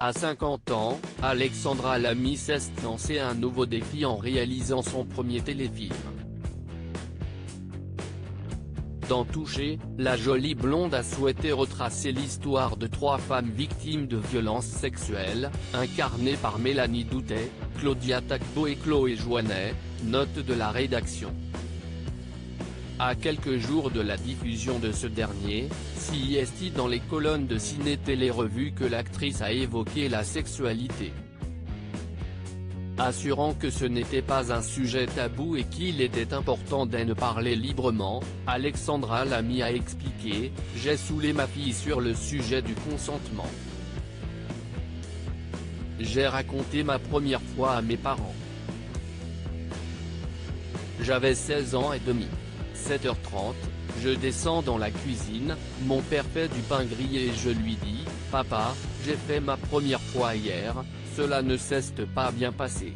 À 50 ans, Alexandra Lamy s'est lancé un nouveau défi en réalisant son premier téléfilm. Dans Touché, la jolie blonde a souhaité retracer l'histoire de 3 femmes victimes de violences sexuelles, incarnées par Mélanie Doutet, Claudia Tagbo et Chloé Joannet, note de la rédaction. À quelques jours de la diffusion de ce dernier, CIST dans les colonnes de Ciné Télé Revue que l'actrice a évoqué la sexualité. Assurant que ce n'était pas un sujet tabou et qu'il était important d'en parler librement, Alexandra Lamy a expliqué « J'ai saoulé ma fille sur le sujet du consentement. J'ai raconté ma première fois à mes parents. J'avais 16 ans et demi. 7h30, je descends dans la cuisine, mon père fait du pain grillé et je lui dis « Papa, j'ai fait ma première fois hier, cela ne s'est pas bien passé. »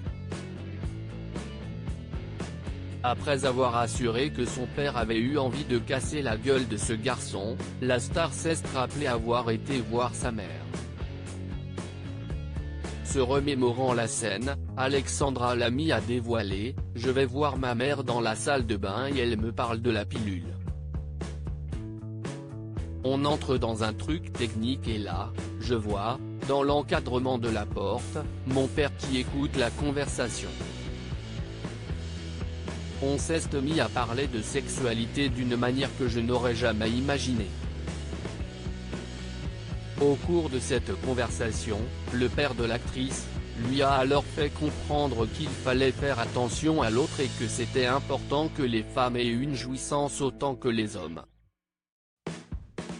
Après avoir assuré que son père avait eu envie de casser la gueule de ce garçon, la star s'est rappelée avoir été voir sa mère. Se remémorant la scène, Alexandra Lamy a dévoilé « Je vais voir ma mère dans la salle de bain et elle me parle de la pilule. On entre dans un truc technique et là, je vois, dans l'encadrement de la porte, mon père qui écoute la conversation. On s'est mis à parler de sexualité d'une manière que je n'aurais jamais imaginée. Au cours de cette conversation, le père de l'actrice lui a alors fait comprendre qu'il fallait faire attention à l'autre et que c'était important que les femmes aient une jouissance autant que les hommes.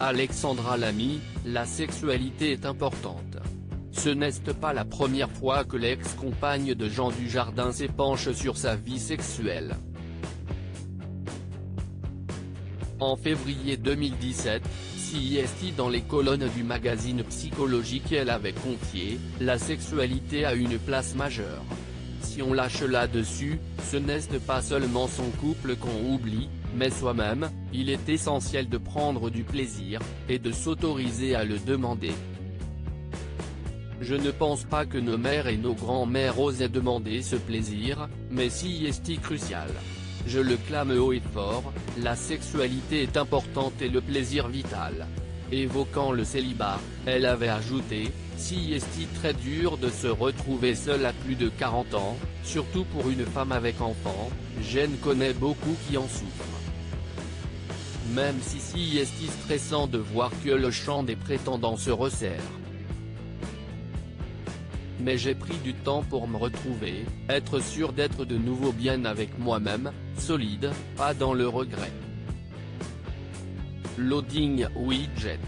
Alexandra Lamy, la sexualité est importante. Ce n'est pas la première fois que l'ex-compagne de Jean Dujardin s'épanche sur sa vie sexuelle. En février 2017, CIST dans les colonnes du magazine Psychologique elle avait confié « La sexualité a une place majeure. Si on lâche là-dessus, ce n'est pas seulement son couple qu'on oublie, mais soi-même, il est essentiel de prendre du plaisir, et de s'autoriser à le demander. Je ne pense pas que nos mères et nos grands-mères osaient demander ce plaisir, mais CIST crucial. Je le clame haut et fort, la sexualité est importante et le plaisir vital. » Évoquant le célibat, elle avait ajouté « CIST très dur de se retrouver seule à plus de 40 ans, surtout pour une femme avec enfant, j'en connais beaucoup qui en souffrent. Même si CIST stressant de voir que le champ des prétendants se resserre. Mais j'ai pris du temps pour me retrouver, être sûr d'être de nouveau bien avec moi-même, solide, pas dans le regret. » Loading Widget.